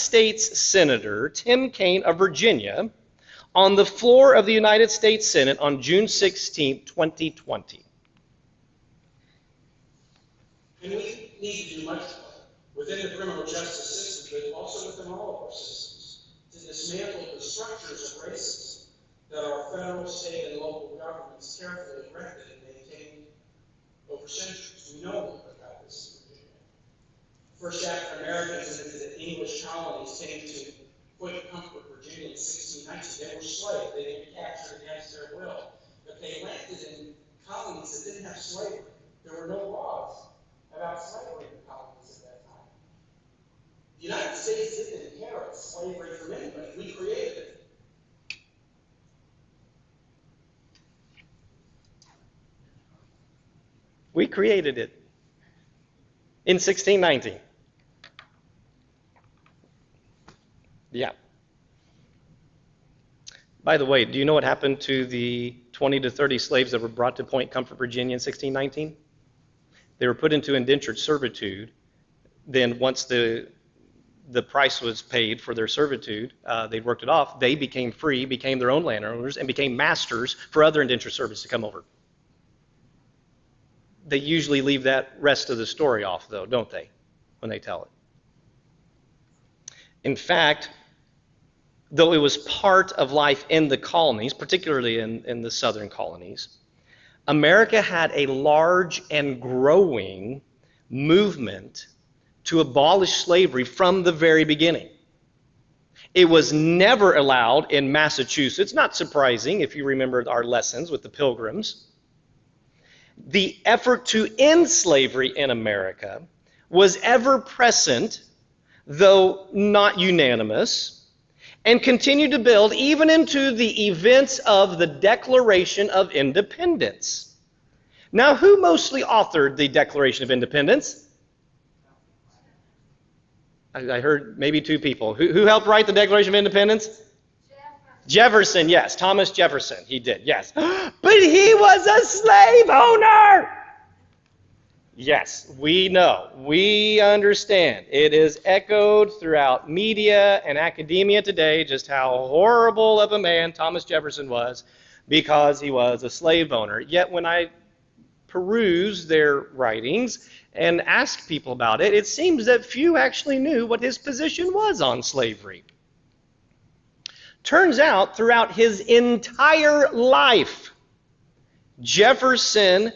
States Senator Tim Kaine of Virginia on the floor of the United States Senate on June 16, 2020. And we need to do much more within the criminal justice system, but also within all of our systems, to dismantle the structures of racism that our federal, state, and local governments carefully erected and maintained over centuries. We know a little bit about this in Virginia. First African Americans into the English colonies came to Point Comfort, Virginia in 1619. They were slaves. They didn't be captured against their will. But they landed in colonies that didn't have slavery. There were no laws about slavery in the colonies at that time. The United States didn't inherit slavery from anybody. We created it. We created it in 1619. Yeah. By the way, do you know what happened to the 20 to 30 slaves that were brought to Point Comfort, Virginia in 1619? They were put into indentured servitude. Then once the price was paid for their servitude, they'd worked it off, they became free, became their own landowners, and became masters for other indentured servants to come over. They usually leave that rest of the story off, though, don't they, when they tell it? In fact, though it was part of life in the colonies, particularly in the southern colonies, America had a large and growing movement to abolish slavery from the very beginning. It was never allowed in Massachusetts, not surprising if you remember our lessons with the Pilgrims. The effort to end slavery in America was ever present, though not unanimous, and continued to build even into the events of the Declaration of Independence. Now, who mostly authored the Declaration of Independence? I heard maybe two people. Who helped write the Declaration of Independence? Jefferson, yes. Thomas Jefferson, he did, yes. But he was a slave owner! Yes, we know. We understand. It is echoed throughout media and academia today just how horrible of a man Thomas Jefferson was because he was a slave owner. Yet when I peruse their writings and ask people about it, it seems that few actually knew what his position was on slavery. Turns out, throughout his entire life, Jefferson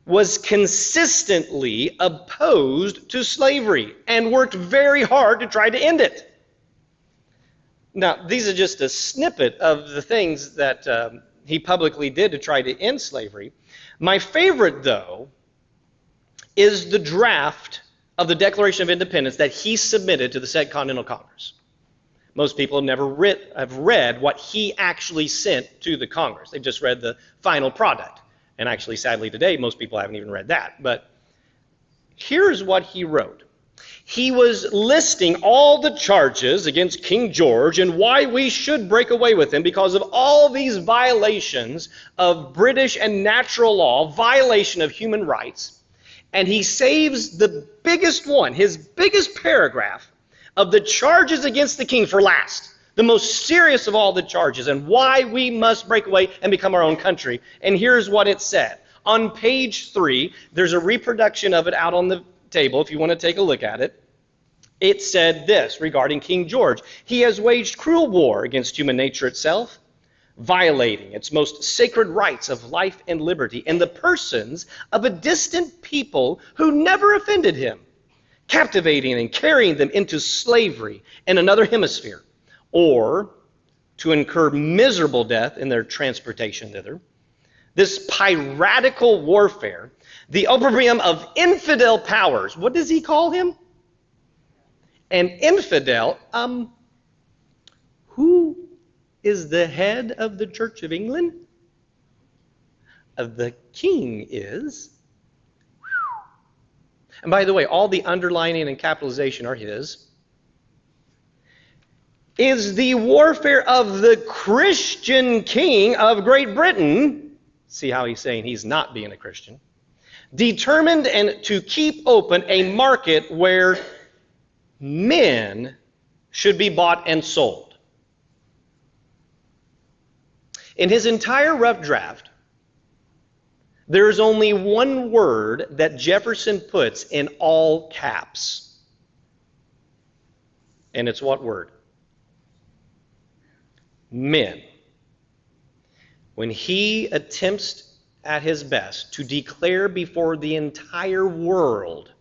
was consistently opposed to slavery and worked very hard to try to end it. Now, these are just a snippet of the things that he publicly did to try to end slavery. My favorite, though, is the draft of the Declaration of Independence that he submitted to the said Continental Congress. Most people have never read what he actually sent to the Congress. They've just read the final product. And actually, sadly, today, most people haven't even read that. But here's what he wrote. He was listing all the charges against King George and why we should break away with him because of all these violations of British and natural law, violation of human rights. And he saves the biggest one, his biggest paragraph, of the charges against the king for last, the most serious of all the charges, and why we must break away and become our own country. And here's what it said. On page 3, there's a reproduction of it out on the table if you want to take a look at it. It said this regarding King George. He has waged cruel war against human nature itself, violating its most sacred rights of life and liberty in the persons of a distant people who never offended him, captivating and carrying them into slavery in another hemisphere, or to incur miserable death in their transportation thither. This piratical warfare, the opprobrium of infidel powers. What does he call him? An infidel. Who is the head of the Church of England? The king is. And by the way, all the underlining and capitalization are his. Is the warfare of the Christian king of Great Britain, see how he's saying he's not being a Christian, determined and to keep open a market where men should be bought and sold. In his entire rough draft, there is only one word that Jefferson puts in all caps. And it's what word? Men. When he attempts at his best to declare before the entire world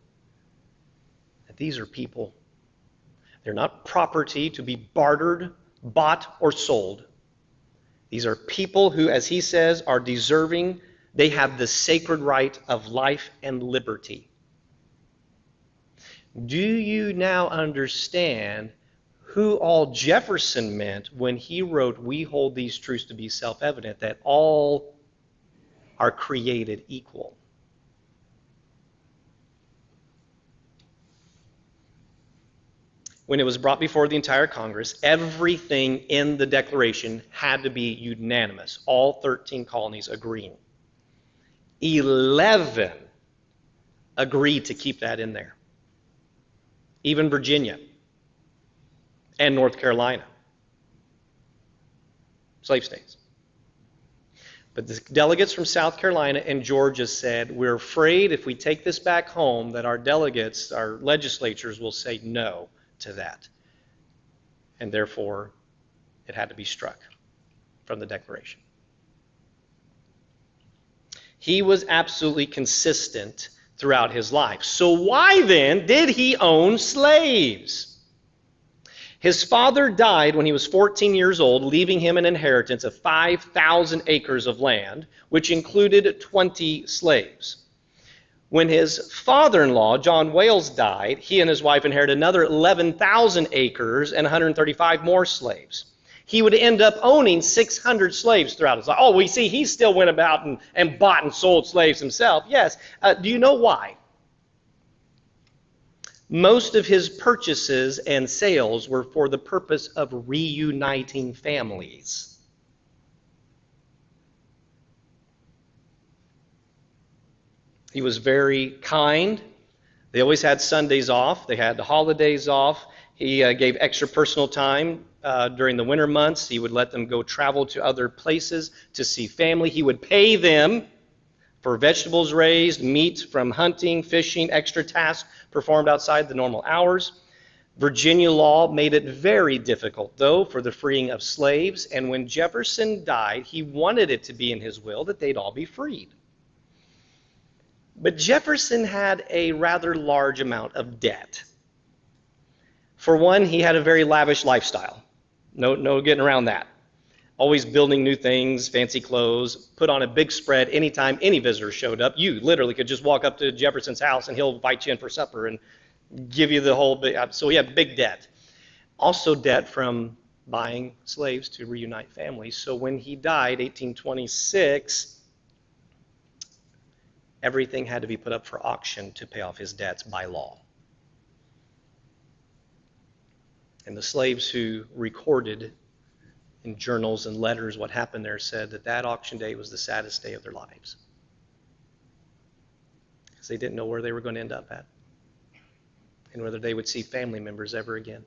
that these are people, they're not property to be bartered, bought, or sold. These are people who, as he says, are deserving. They have the sacred right of life and liberty. Do you now understand who all Jefferson meant when he wrote, "We hold these truths to be self-evident, that all are created equal"? When it was brought before the entire Congress, everything in the Declaration had to be unanimous, all 13 colonies agreeing. 11 agreed to keep that in there. Even Virginia and North Carolina, slave states. But the delegates from South Carolina and Georgia said, we're afraid if we take this back home that our delegates, our legislatures will say no to that. And therefore, it had to be struck from the Declaration. He was absolutely consistent throughout his life. So why then did he own slaves? His father died when he was 14 years old, leaving him an inheritance of 5,000 acres of land, which included 20 slaves. When his father-in-law, John Wales, died, he and his wife inherited another 11,000 acres and 135 more slaves. He would end up owning 600 slaves throughout his life. Oh, we see he still went about and bought and sold slaves himself. Yes. Do you know why? Most of his purchases and sales were for the purpose of reuniting families. He was very kind. They always had Sundays off. They had the holidays off. He gave extra personal time during the winter months. He would let them go travel to other places to see family. He would pay them for vegetables raised, meat from hunting, fishing, extra tasks performed outside the normal hours. Virginia law made it very difficult, though, for the freeing of slaves. And when Jefferson died, he wanted it to be in his will that they'd all be freed. But Jefferson had a rather large amount of debt. For one, he had a very lavish lifestyle. No getting around that. Always building new things, fancy clothes, put on a big spread anytime any visitor showed up. You literally could just walk up to Jefferson's house and he'll invite you in for supper and give you the whole big. So he had big debt. Also debt from buying slaves to reunite families. So when he died, 1826, everything had to be put up for auction to pay off his debts by law. And the slaves who recorded in journals and letters what happened there said that that auction day was the saddest day of their lives. Because they didn't know where they were going to end up at and whether they would see family members ever again.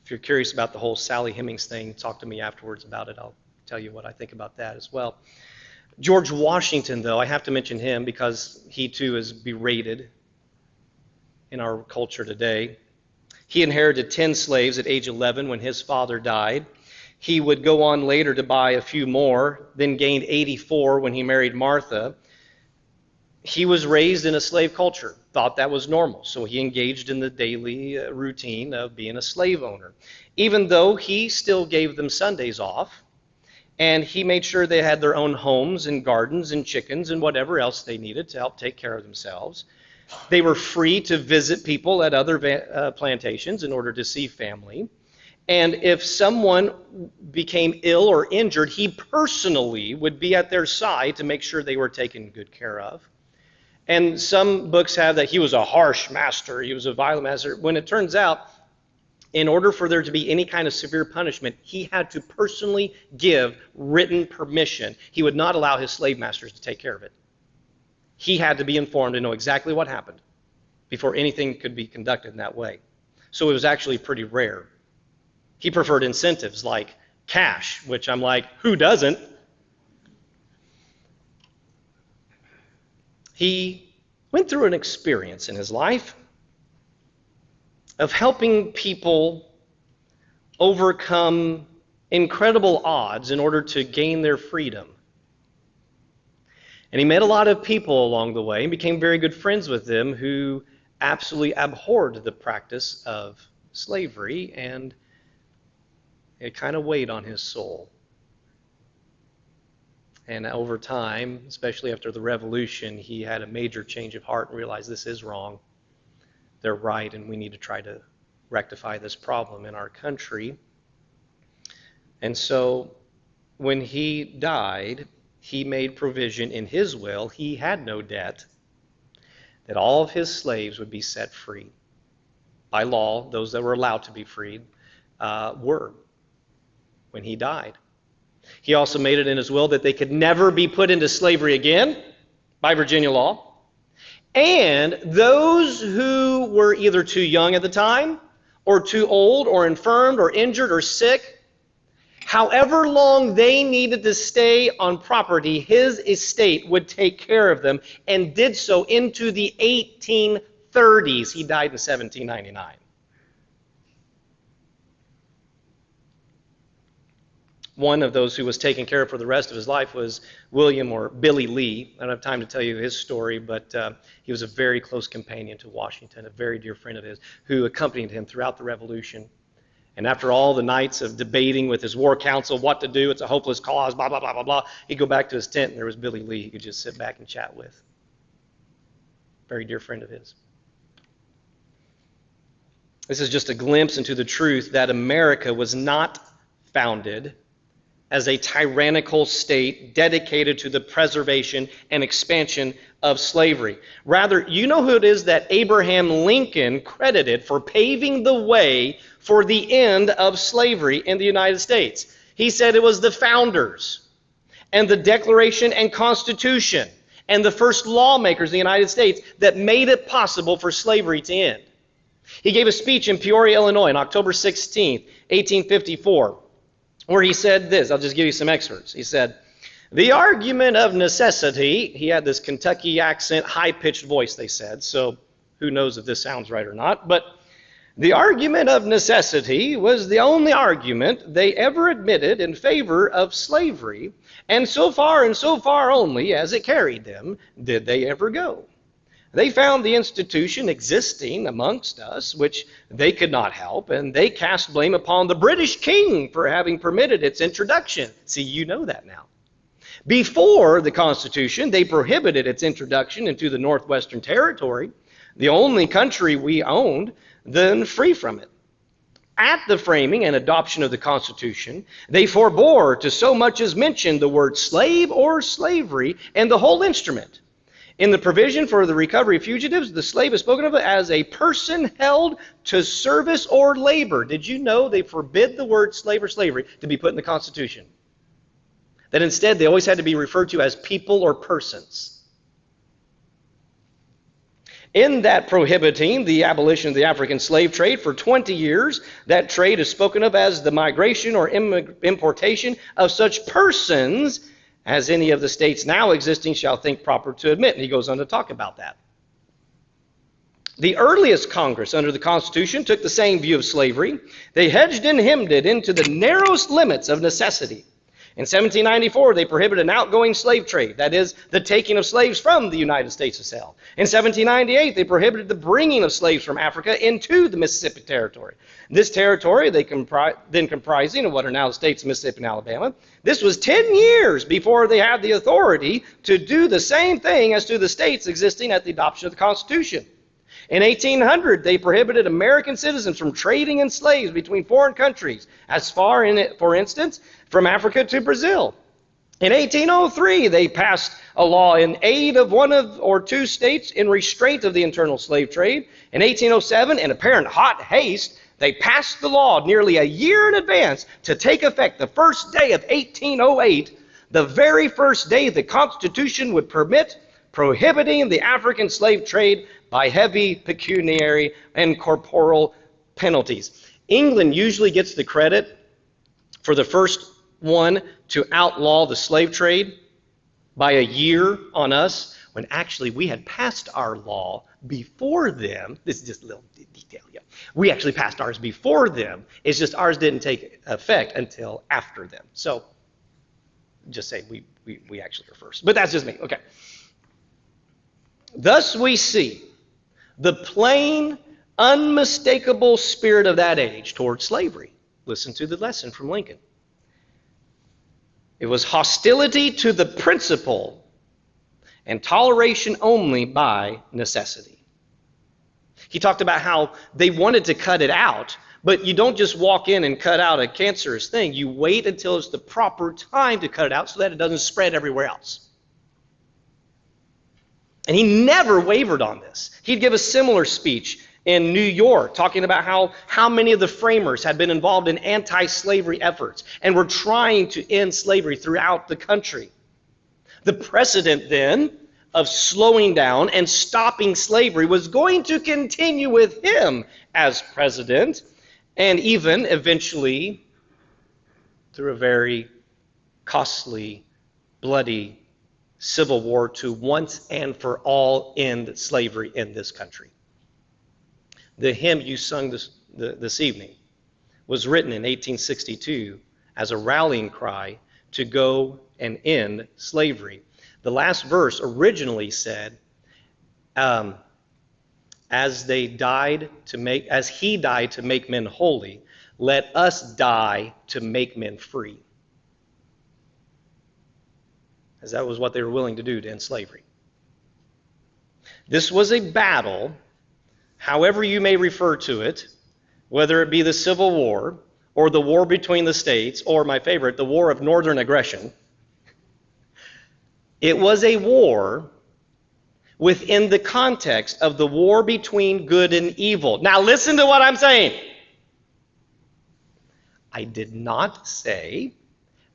If you're curious about the whole Sally Hemings thing, talk to me afterwards about it. I'll tell you what I think about that as well. George Washington, though, I have to mention him because he too is berated in our culture today. He inherited 10 slaves at age 11 when his father died. He would go on later to buy a few more, then gained 84 when he married Martha. He was raised in a slave culture, thought that was normal, so he engaged in the daily routine of being a slave owner. Even though he still gave them Sundays off, and he made sure they had their own homes and gardens and chickens and whatever else they needed to help take care of themselves. They were free to visit people at other plantations in order to see family. And if someone became ill or injured, he personally would be at their side to make sure they were taken good care of. And some books have that he was a harsh master, he was a violent master, when it turns out, in order for there to be any kind of severe punishment, he had to personally give written permission. He would not allow his slave masters to take care of it. He had to be informed and know exactly what happened. before anything could be conducted in that way. So it was actually pretty rare. He preferred incentives like cash, which I'm like, who doesn't? He went through an experience in his life of helping people overcome incredible odds in order to gain their freedom. And he met a lot of people along the way and became very good friends with them who absolutely abhorred the practice of slavery, and it kind of weighed on his soul. And over time, especially after the Revolution, he had a major change of heart and realized this is wrong. They're right, and we need to try to rectify this problem in our country. And so when he died, he made provision in his will. He had no debt, that all of his slaves would be set free. By law, those that were allowed to be freed were when he died. He also made it in his will that they could never be put into slavery again by Virginia law. And those who were either too young at the time, or too old, or infirmed, or injured, or sick, however long they needed to stay on property, his estate would take care of them, and did so into the 1830s. He died in 1799. One of those who was taken care of for the rest of his life was William, or Billy Lee. I don't have time to tell you his story, but he was a very close companion to Washington, a very dear friend of his, who accompanied him throughout the Revolution. And after all the nights of debating with his war council what to do, it's a hopeless cause, blah, blah, blah, blah, blah, he'd go back to his tent, and there was Billy Lee he could just sit back and chat with. Very dear friend of his. This is just a glimpse into the truth that America was not founded as a tyrannical state dedicated to the preservation and expansion of slavery. Rather, you know who it is that Abraham Lincoln credited for paving the way for the end of slavery in the United States. He said it was the founders and the Declaration and Constitution and the first lawmakers in the United States that made it possible for slavery to end. He gave a speech in Peoria, Illinois on October 16th, 1854, where he said this. I'll just give you some excerpts. He said, "The argument of necessity," he had this Kentucky accent, high-pitched voice, they said, so who knows if this sounds right or not, but "the argument of necessity was the only argument they ever admitted in favor of slavery, and so far only as it carried them did they ever go. They found the institution existing amongst us, which they could not help, and they cast blame upon the British king for having permitted its introduction." See, you know that now. "Before the Constitution, they prohibited its introduction into the Northwestern Territory, the only country we owned, then free from it. At the framing and adoption of the Constitution, they forbore to so much as mention the word slave or slavery and the whole instrument. In the provision for the recovery of fugitives, the slave is spoken of as a person held to service or labor." Did you know they forbid the word slave or slavery to be put in the Constitution? That instead they always had to be referred to as people or persons. In that prohibiting the abolition of the African slave trade for 20 years, that trade is spoken of as the migration or importation of such persons as any of the states now existing shall think proper to admit. And he goes on to talk about that. The earliest Congress under the Constitution took the same view of slavery. They hedged and hemmed it into the narrowest limits of necessity. In 1794, they prohibited an outgoing slave trade, that is, the taking of slaves from the United States itself. In 1798, they prohibited the bringing of slaves from Africa into the Mississippi Territory. This territory, then comprising of what are now the states of Mississippi and Alabama, this was 10 years before they had the authority to do the same thing as to the states existing at the adoption of the Constitution. In 1800, they prohibited American citizens from trading in slaves between foreign countries, as far, for instance, from Africa to Brazil. In 1803, they passed a law in aid of one or two states in restraint of the internal slave trade. In 1807, in apparent hot haste, they passed the law nearly a year in advance to take effect the first day of 1808, the very first day the Constitution would permit, prohibiting the African slave trade by heavy pecuniary and corporal penalties. England usually gets the credit for the first one to outlaw the slave trade by a year on us, when actually we had passed our law before them. This is just a little detail. Yeah. We actually passed ours before them. It's just ours didn't take effect until after them. So just say we actually are first. But that's just me. Okay. Thus we see the plain, unmistakable spirit of that age toward slavery. Listen to the lesson from Lincoln. It was hostility to the principle and toleration only by necessity. He talked about how they wanted to cut it out, but you don't just walk in and cut out a cancerous thing. You wait until it's the proper time to cut it out so that it doesn't spread everywhere else. And he never wavered on this. He'd give a similar speech in New York, talking about how many of the framers had been involved in anti-slavery efforts and were trying to end slavery throughout the country. The precedent then of slowing down and stopping slavery was going to continue with him as president, and even eventually through a very costly, bloody civil war to once and for all end slavery in this country. The hymn you sung this evening was written in 1862 as a rallying cry to go and end slavery. The last verse originally said, as he died to make men holy, let us die to make men free. As that was what they were willing to do to end slavery. This was a battle, however you may refer to it, whether it be the Civil War or the war between the states, or my favorite, the War of Northern Aggression. It was a war within the context of the war between good and evil. Now listen to what I'm saying. I did not say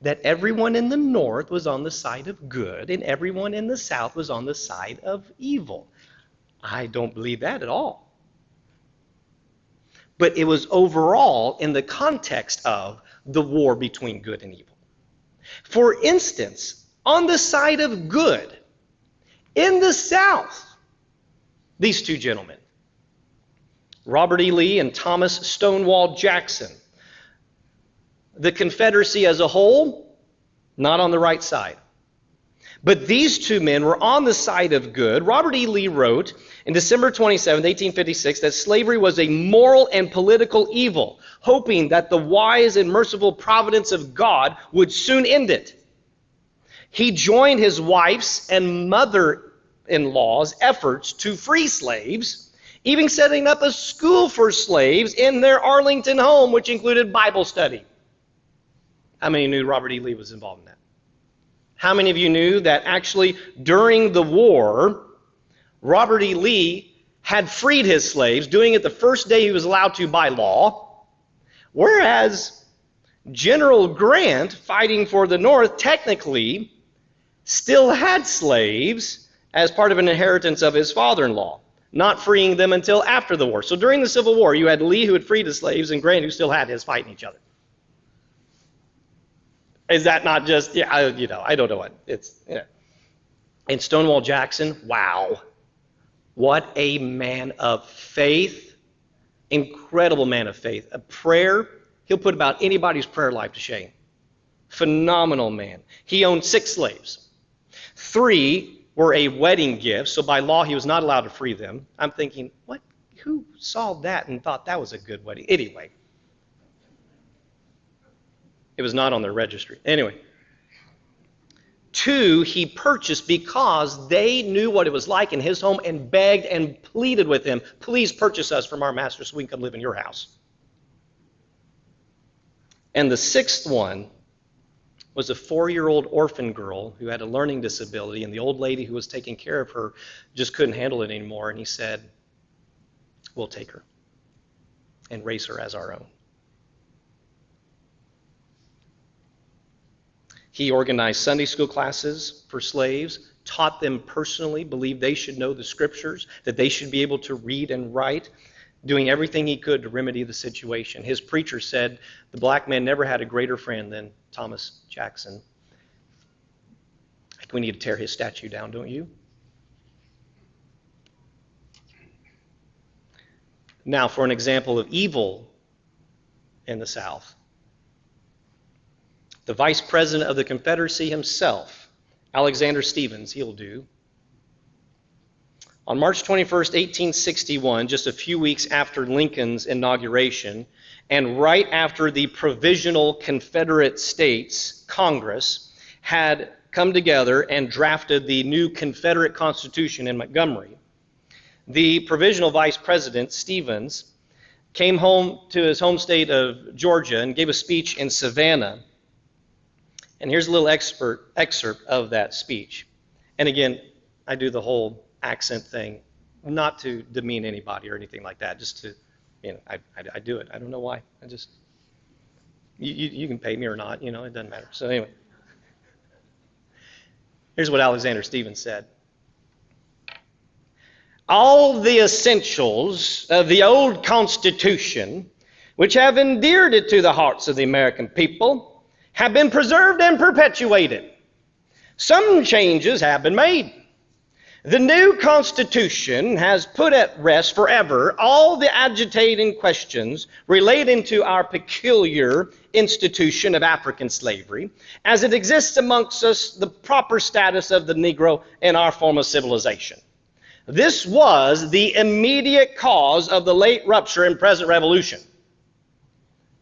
that everyone in the North was on the side of good and everyone in the South was on the side of evil. I don't believe that at all. But it was overall in the context of the war between good and evil. For instance, on the side of good, in the South, these two gentlemen, Robert E. Lee and Thomas Stonewall Jackson, the Confederacy as a whole, not on the right side. But these two men were on the side of good. Robert E. Lee wrote in December 27, 1856, that slavery was a moral and political evil, hoping that the wise and merciful providence of God would soon end it. He joined his wife's and mother-in-law's efforts to free slaves, even setting up a school for slaves in their Arlington home, which included Bible study. How many knew Robert E. Lee was involved in that? How many of you knew that actually during the war, Robert E. Lee had freed his slaves, doing it the first day he was allowed to by law, whereas General Grant, fighting for the North, technically still had slaves as part of an inheritance of his father-in-law, not freeing them until after the war. So during the Civil War, you had Lee who had freed his slaves and Grant who still had his fighting each other. Is that not just, I don't know what it's, And Stonewall Jackson, wow. What a man of faith. Incredible man of faith. A prayer, he'll put about anybody's prayer life to shame. Phenomenal man. He owned 6 slaves. 3 were a wedding gift, so by law he was not allowed to free them. I'm thinking, what? Who saw that and thought that was a good wedding? Anyway. It was not on their registry. Anyway. 2 he purchased because they knew what it was like in his home and begged and pleaded with him, please purchase us from our master so we can come live in your house. And the 6th one was a 4-year-old orphan girl who had a learning disability, and the old lady who was taking care of her just couldn't handle it anymore, and he said, we'll take her and raise her as our own. He organized Sunday school classes for slaves, taught them personally, believed they should know the scriptures, that they should be able to read and write, doing everything he could to remedy the situation. His preacher said the black man never had a greater friend than Thomas Jackson. I think we need to tear his statue down, don't you? Now, for an example of evil in the South. The vice president of the Confederacy himself, Alexander Stephens, he'll do. On March 21st, 1861, just a few weeks after Lincoln's inauguration, and right after the Provisional Confederate States Congress had come together and drafted the new Confederate Constitution in Montgomery, the provisional vice president, Stephens, came home to his home state of Georgia and gave a speech in Savannah. And here's a little excerpt of that speech. And again, I do the whole accent thing, not to demean anybody or anything like that, just to, I do it. I don't know why. I just, you can pay me or not, it doesn't matter. So anyway, here's what Alexander Stephens said. All the essentials of the old Constitution, which have endeared it to the hearts of the American people, have been preserved and perpetuated. Some changes have been made. The new Constitution has put at rest forever all the agitating questions relating to our peculiar institution of African slavery, as it exists amongst us, the proper status of the Negro in our form of civilization. This was the immediate cause of the late rupture and present revolution.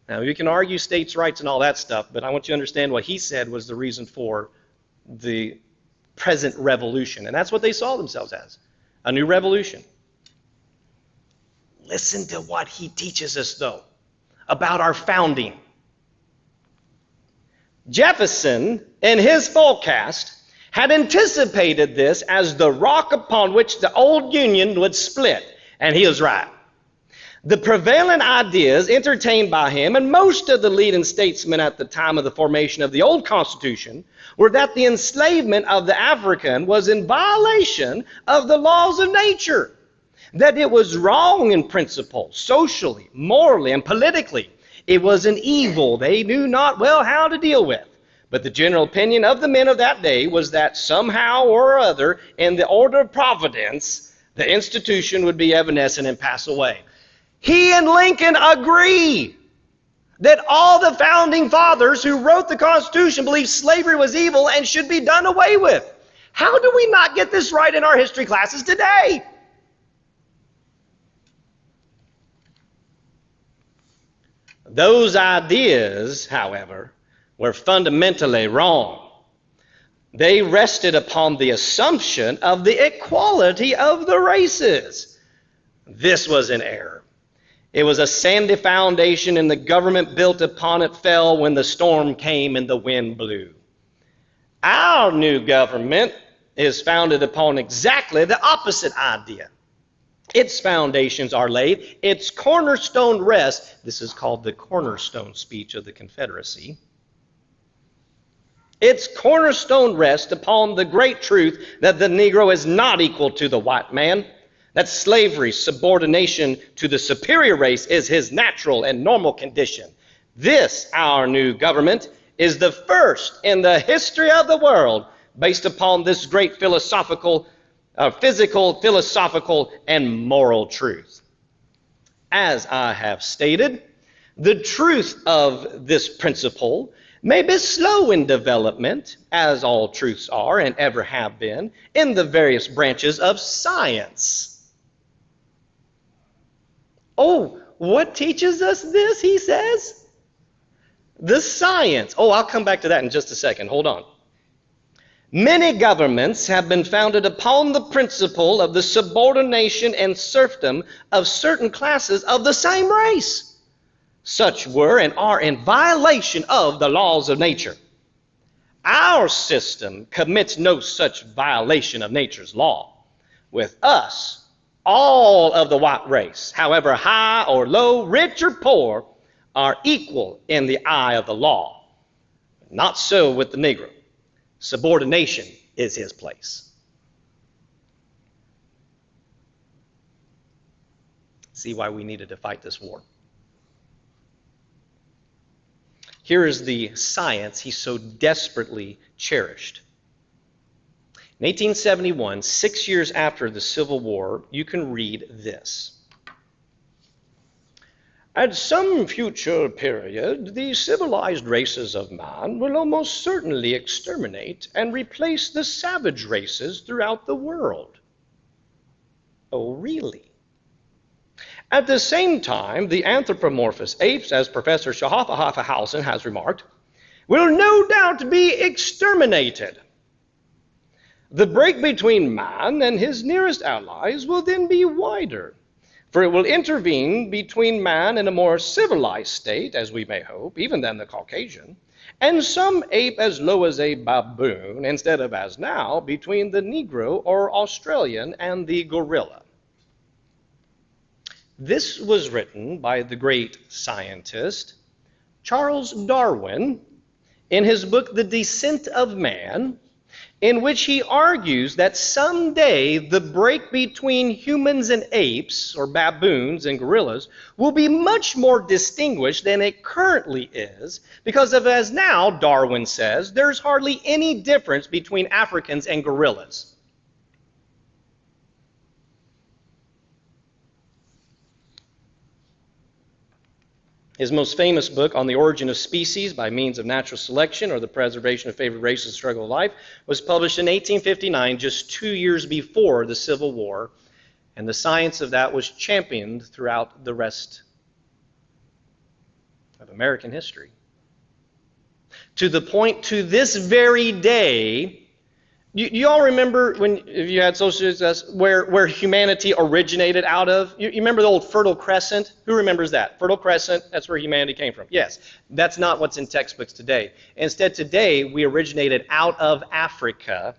Now, you can argue states' rights and all that stuff, but I want you to understand what he said was the reason for the present revolution. And that's what they saw themselves as, a new revolution. Listen to what he teaches us, though, about our founding. Jefferson, in his forecast, had anticipated this as the rock upon which the old Union would split, and he was right. The prevailing ideas entertained by him and most of the leading statesmen at the time of the formation of the old Constitution were that the enslavement of the African was in violation of the laws of nature, that it was wrong in principle, socially, morally, and politically. It was an evil they knew not well how to deal with. But the general opinion of the men of that day was that somehow or other, in the order of providence, the institution would be evanescent and pass away. He and Lincoln agree that all the founding fathers who wrote the Constitution believed slavery was evil and should be done away with. How do we not get this right in our history classes today? Those ideas, however, were fundamentally wrong. They rested upon the assumption of the equality of the races. This was an error. It was a sandy foundation, and the government built upon it fell when the storm came and the wind blew. Our new government is founded upon exactly the opposite idea. Its foundations are laid, its cornerstone rests. This is called the cornerstone speech of the Confederacy. Its cornerstone rests upon the great truth that the Negro is not equal to the white man, that slavery, subordination to the superior race, is his natural and normal condition. This, our new government, is the first in the history of the world based upon this great physical, philosophical, and moral truth. As I have stated, the truth of this principle may be slow in development, as all truths are and ever have been, in the various branches of science. Oh, what teaches us this, he says? The science. Oh, I'll come back to that in just a second. Hold on. Many governments have been founded upon the principle of the subordination and serfdom of certain classes of the same race. Such were and are in violation of the laws of nature. Our system commits no such violation of nature's law. With us, all of the white race, however high or low, rich or poor, are equal in the eye of the law. Not so with the Negro. Subordination is his place. See why we needed to fight this war. Here is the science he so desperately cherished. In 1871, 6 years after the Civil War, you can read this. At some future period, the civilized races of man will almost certainly exterminate and replace the savage races throughout the world. Oh, really? At the same time, the anthropomorphous apes, as Professor Schafferhausen has remarked, will no doubt be exterminated. The break between man and his nearest allies will then be wider, for it will intervene between man and a more civilized state, as we may hope, even than the Caucasian, and some ape as low as a baboon, instead of as now, between the Negro or Australian and the gorilla. This was written by the great scientist Charles Darwin in his book, The Descent of Man, in which he argues that someday the break between humans and apes, or baboons and gorillas, will be much more distinguished than it currently is, because of, as now, Darwin says, there's hardly any difference between Africans and gorillas. His most famous book, On the Origin of Species by Means of Natural Selection, or the Preservation of Favored Races and Struggle of Life, was published in 1859, just 2 years before the Civil War, and the science of that was championed throughout the rest of American history. To the point, to this very day, you all remember when if you had social success where humanity originated out of? You remember the old Fertile Crescent? Who remembers that? Fertile Crescent, that's where humanity came from. Yes, that's not what's in textbooks today. Instead, today, we originated out of Africa.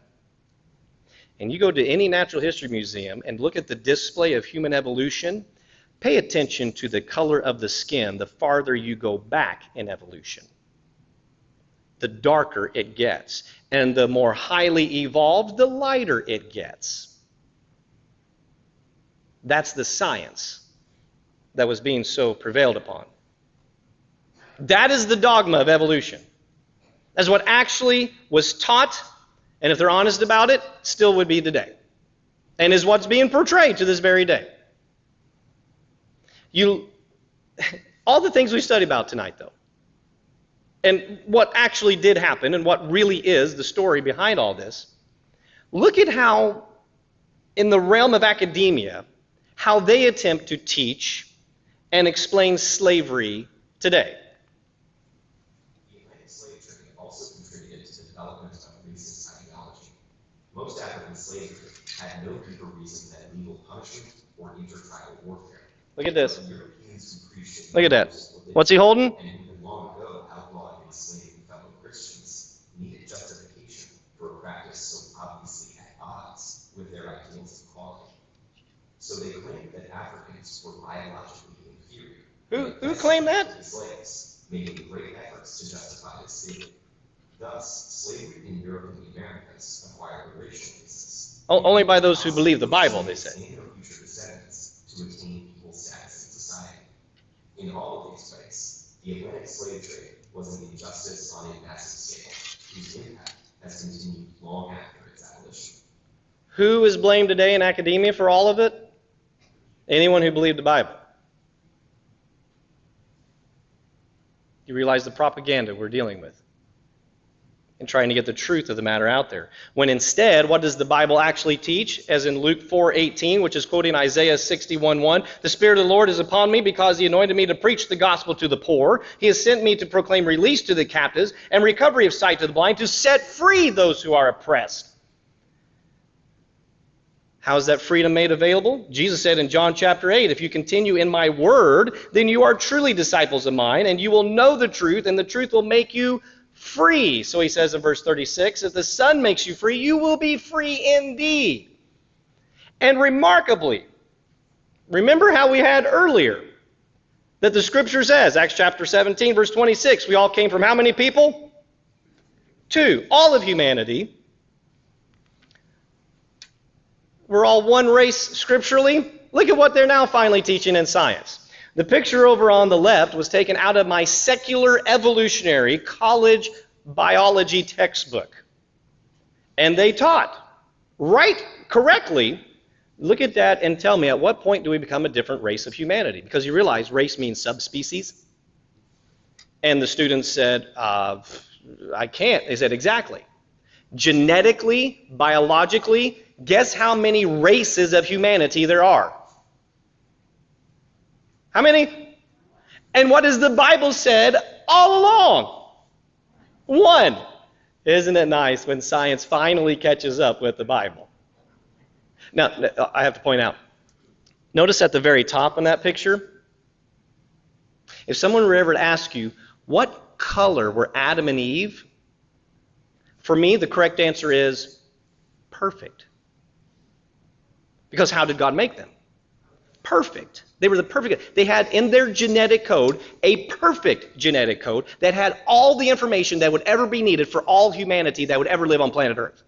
And you go to any natural history museum and look at the display of human evolution, pay attention to the color of the skin the farther you go back in evolution. The darker it gets. And the more highly evolved, the lighter it gets. That's the science that was being so prevailed upon. That is the dogma of evolution. That's what actually was taught, and if they're honest about it, still would be today. And is what's being portrayed to this very day. All the things we study about tonight, though, and what actually did happen and what really is the story behind all this, look at how, in the realm of academia, how they attempt to teach and explain slavery today. The Atlantic slave trade also contributed to the development of racist ideology. Most African slavery had no deeper reason than legal punishment or intertribal warfare. Look at this. Europeans who appreciated Look at that. What's he holding? and even long ago outlawed enslaving fellow Christians needed justification for a practice so obviously at odds with their ideals of equality. So they claimed that Africans were biologically inferior. Who claimed that? Slaves, making great efforts to justify this slavery. Thus, slavery in Europe and the Americas acquired a racial basis. Only by those who believe the Bible, they say. And their future descendants to attain equal status in society. In all of these ways, the Atlantic slave trade was an injustice on a massive scale, whose impact has continued long after its abolition. Who is blamed today in academia for all of it? Anyone who believed the Bible. You realize the propaganda we're dealing with and trying to get the truth of the matter out there. When instead, what does the Bible actually teach? As in Luke 4:18, which is quoting Isaiah 61:1, the Spirit of the Lord is upon me because he anointed me to preach the gospel to the poor. He has sent me to proclaim release to the captives and recovery of sight to the blind, to set free those who are oppressed. How is that freedom made available? Jesus said in John chapter 8, if you continue in my word, then you are truly disciples of mine, and you will know the truth, and the truth will make you free. So he says in verse 36, if the Son makes you free, you will be free indeed. And remarkably, remember how we had earlier that the Scripture says, Acts chapter 17, verse 26, we all came from how many people? 2, all of humanity. We're all one race scripturally. Look at what they're now finally teaching in science. The picture over on the left was taken out of my secular evolutionary college biology textbook. And they taught, right, correctly, look at that and tell me, at what point do we become a different race of humanity? Because you realize race means subspecies. And the students said, I can't. They said, exactly. Genetically, biologically, guess how many races of humanity there are? How many? And what has the Bible said all along? 1. Isn't it nice when science finally catches up with the Bible? Now, I have to point out, notice at the very top in that picture, if someone were ever to ask you, what color were Adam and Eve? For me, the correct answer is perfect. Because how did God make them? Perfect. They were the perfect. They had in their genetic code a perfect genetic code that had all the information that would ever be needed for all humanity that would ever live on planet Earth.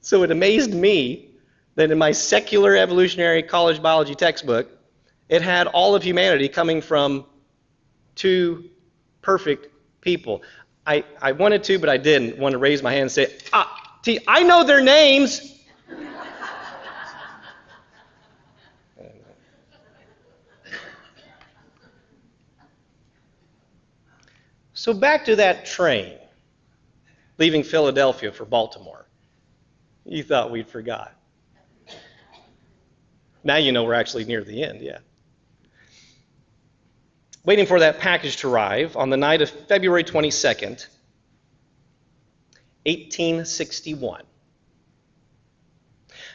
So it amazed me that in my secular evolutionary college biology textbook, it had all of humanity coming from 2 perfect people. I wanted to, but I didn't want to raise my hand and say, I know their names. So back to that train, leaving Philadelphia for Baltimore. You thought we'd forgot. Now you know we're actually near the end, yeah. Waiting for that package to arrive on the night of February 22nd, 1861.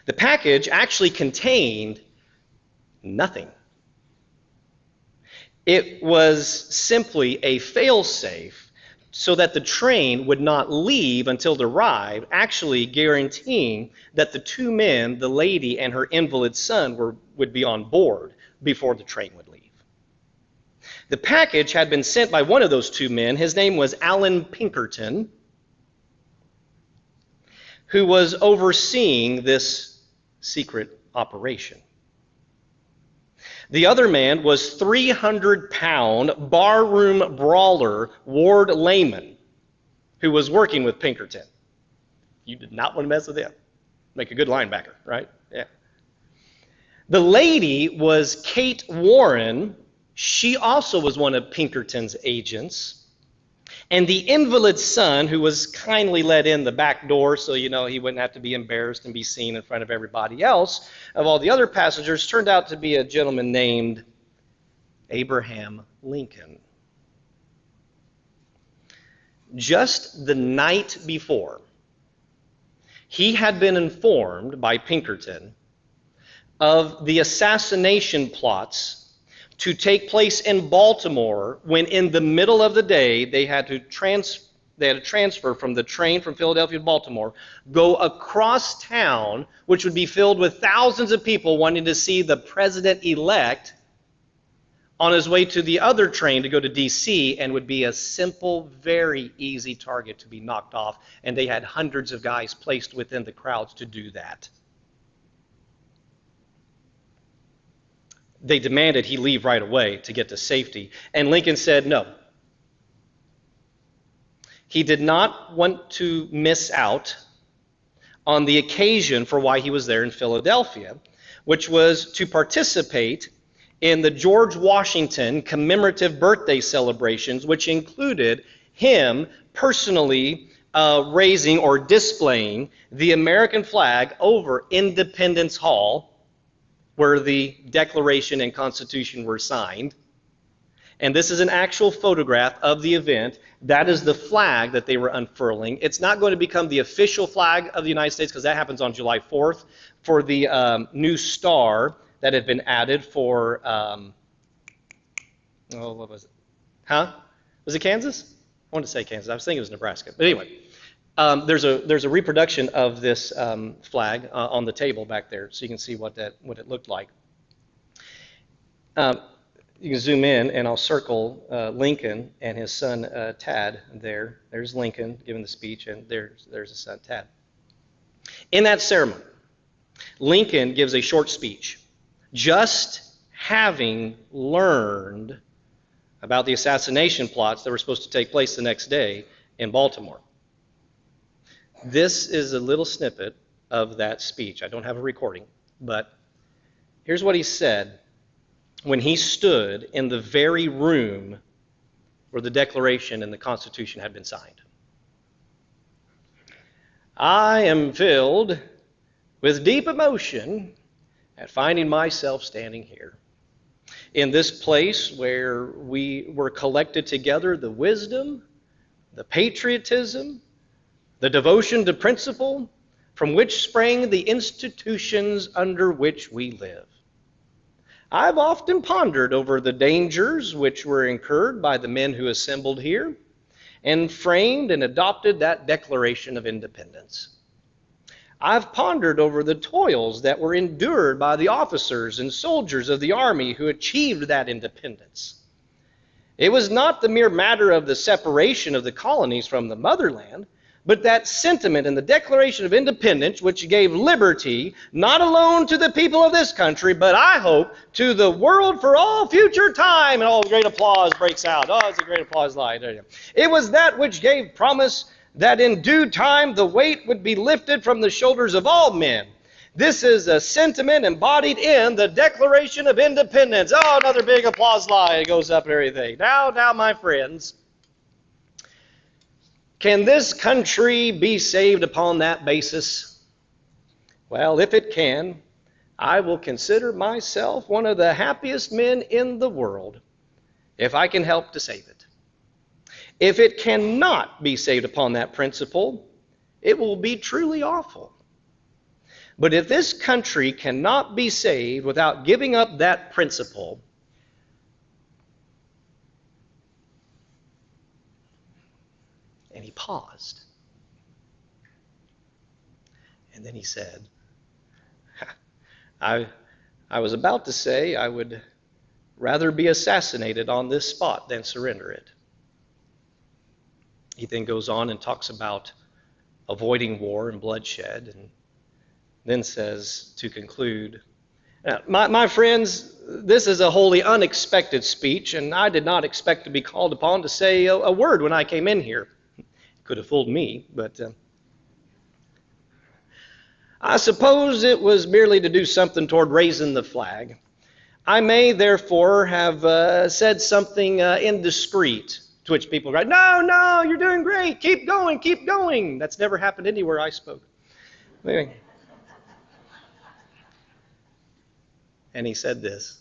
The package actually contained nothing. It was simply a fail-safe so that the train would not leave until it arrived, actually guaranteeing that the 2 men, the lady and her invalid son, would be on board before the train would leave. The package had been sent by one of those 2 men. His name was Allan Pinkerton, who was overseeing this secret operation. The other man was 300-pound barroom brawler Ward Layman, who was working with Pinkerton. You did not want to mess with him. Make a good linebacker, right? Yeah. The lady was Kate Warren. She also was one of Pinkerton's agents. And the invalid son, who was kindly let in the back door so he wouldn't have to be embarrassed and be seen in front of everybody else, of all the other passengers, turned out to be a gentleman named Abraham Lincoln. Just the night before, he had been informed by Pinkerton of the assassination plots to take place in Baltimore, when in the middle of the day they had to transfer from the train from Philadelphia to Baltimore, go across town, which would be filled with thousands of people wanting to see the president-elect on his way to the other train to go to D.C., and would be a simple, very easy target to be knocked off. And they had hundreds of guys placed within the crowds to do that. They demanded he leave right away to get to safety. And Lincoln said no. He did not want to miss out on the occasion for why he was there in Philadelphia, which was to participate in the George Washington commemorative birthday celebrations, which included him personally raising or displaying the American flag over Independence Hall, where the Declaration and Constitution were signed. And this is an actual photograph of the event. That is the flag that they were unfurling. It's not going to become the official flag of the United States, because that happens on July 4th, for the new star that had been added for, what was it? Was it Kansas? I wanted to say Kansas. I was thinking it was Nebraska. But anyway, there's a reproduction of this flag on the table back there, so you can see what it looked like. You can zoom in, and I'll circle Lincoln and his son Tad there. There's Lincoln giving the speech, and there's his son Tad. In that ceremony, Lincoln gives a short speech, just having learned about the assassination plots that were supposed to take place the next day in Baltimore. This is a little snippet of that speech. I don't have a recording, but here's what he said when he stood in the very room where the Declaration and the Constitution had been signed. I am filled with deep emotion at finding myself standing here in this place where we were collected together, the wisdom, the patriotism, the devotion to principle, from which sprang the institutions under which we live. I've often pondered over the dangers which were incurred by the men who assembled here and framed and adopted that Declaration of Independence. I've pondered over the toils that were endured by the officers and soldiers of the army who achieved that independence. It was not the mere matter of the separation of the colonies from the motherland, but that sentiment in the Declaration of Independence which gave liberty not alone to the people of this country, but I hope to the world for all future time. And all great applause breaks out. Oh, it's a great applause line. It was that which gave promise that in due time the weight would be lifted from the shoulders of all men. This is a sentiment embodied in the Declaration of Independence. Oh, another big applause line. It goes up and everything. Now, my friends, can this country be saved upon that basis? Well, if it can, I will consider myself one of the happiest men in the world if I can help to save it. If it cannot be saved upon that principle, it will be truly awful. But if this country cannot be saved without giving up that principle, and he paused. And then he said, I was about to say I would rather be assassinated on this spot than surrender it. He then goes on and talks about avoiding war and bloodshed, and then says, to conclude, my friends, this is a wholly unexpected speech, and I did not expect to be called upon to say a word when I came in here. Could have fooled me, but I suppose it was merely to do something toward raising the flag. I may, therefore, have said something indiscreet, to which people go, no, you're doing great, keep going. That's never happened anywhere I spoke. Anyway. And he said this,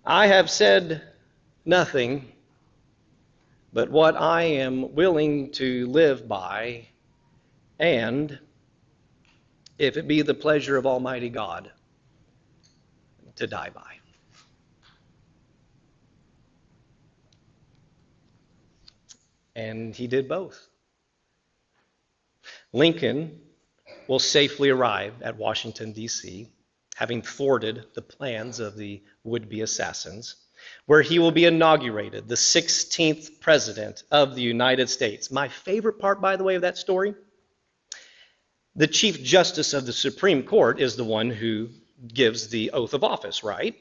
I have said nothing but what I am willing to live by, and, if it be the pleasure of Almighty God, to die by. And he did both. Lincoln will safely arrive at Washington, D.C., having thwarted the plans of the would-be assassins, where he will be inaugurated the 16th President of the United States. My favorite part, by the way, of that story, the Chief Justice of the Supreme Court is the one who gives the oath of office, right?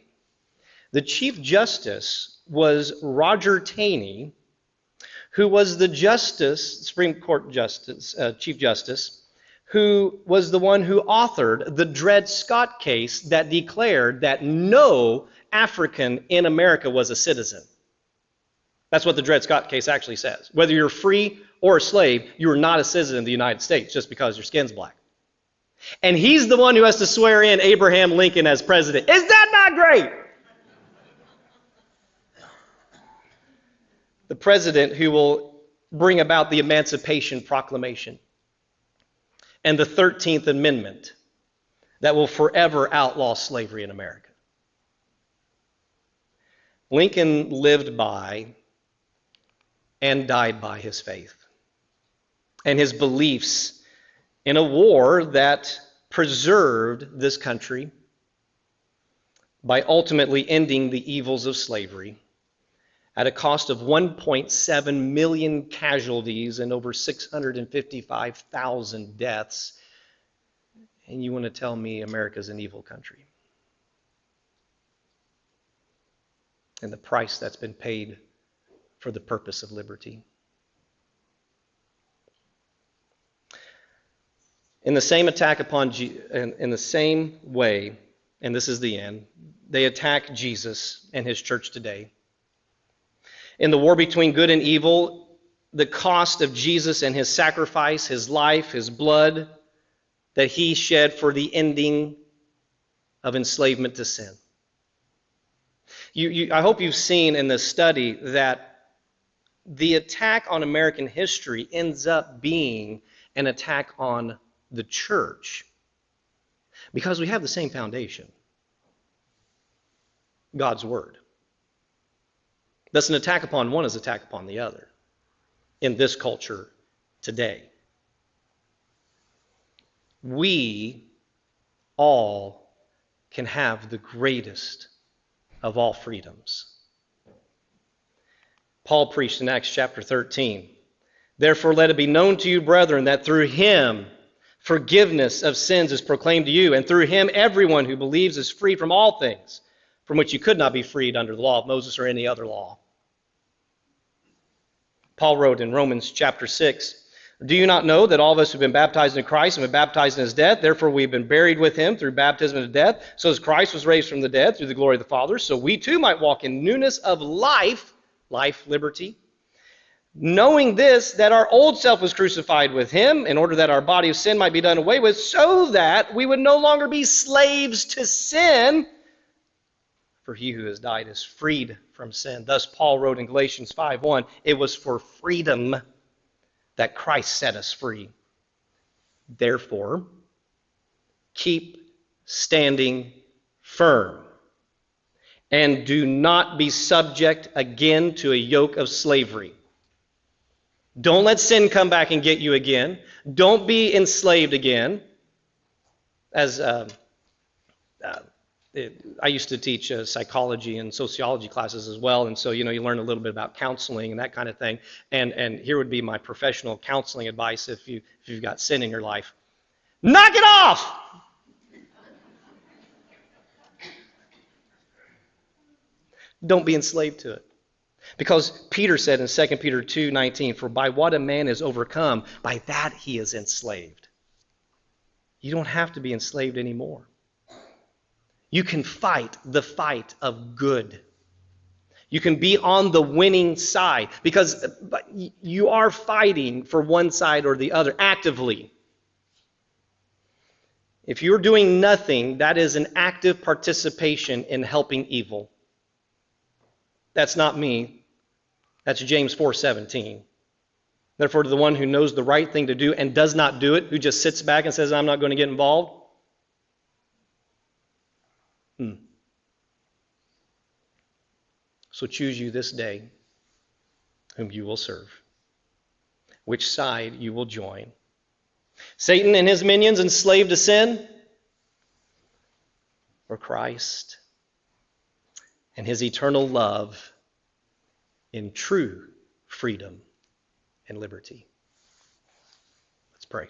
The Chief Justice was Roger Taney, who was the Supreme Court Chief Justice, who was the one who authored the Dred Scott case that declared that no African in America was a citizen. That's what the Dred Scott case actually says. Whether you're free or a slave, you are not a citizen of the United States just because your skin's black. And he's the one who has to swear in Abraham Lincoln as president. Is that not great? The president who will bring about the Emancipation Proclamation and the 13th Amendment that will forever outlaw slavery in America. Lincoln lived by and died by his faith and his beliefs in a war that preserved this country, by ultimately ending the evils of slavery at a cost of 1.7 million casualties and over 655,000 deaths. And you want to tell me America's an evil country? And the price that's been paid for the purpose of liberty. In the same attack upon in the same way, and this is the end, they attack Jesus and his church today. In the war between good and evil, the cost of Jesus and his sacrifice, his life, his blood that he shed for the ending of enslavement to sin. I hope you've seen in this study that the attack on American history ends up being an attack on the church because we have the same foundation, God's Word. Thus, an attack upon one is an attack upon the other in this culture today. We all can have the greatest of all freedoms. Paul preached in Acts chapter 13, "Therefore let it be known to you, brethren, that through him forgiveness of sins is proclaimed to you, and through him everyone who believes is free from all things from which you could not be freed under the law of Moses or any other law." Paul wrote in Romans chapter 6, "Do you not know that all of us who have been baptized into Christ have been baptized in his death? Therefore we have been buried with him through baptism into death, so as Christ was raised from the dead through the glory of the Father, so we too might walk in newness of life," liberty, "knowing this, that our old self was crucified with him, in order that our body of sin might be done away with, so that we would no longer be slaves to sin, for he who has died is freed from sin." Thus Paul wrote in Galatians 5:1, "It was for freedom that Christ set us free. Therefore, keep standing firm, and do not be subject again to a yoke of slavery." Don't let sin come back and get you again. Don't be enslaved again. As I used to teach psychology and sociology classes as well, and so you learn a little bit about counseling and that kind of thing. And here would be my professional counseling advice if you've got sin in your life: knock it off. Don't be enslaved to it, because Peter said in 2 Peter 2:19, "For by what a man is overcome, by that he is enslaved." You don't have to be enslaved anymore. You can fight the fight of good. You can be on the winning side, because you are fighting for one side or the other actively. If you're doing nothing, that is an active participation in helping evil. That's not me. That's James 4:17. "Therefore, to the one who knows the right thing to do and does not do it," who just sits back and says, "I'm not going to get involved." So choose you this day whom you will serve, which side you will join. Satan and his minions enslaved to sin, or Christ and his eternal love in true freedom and liberty. Let's pray.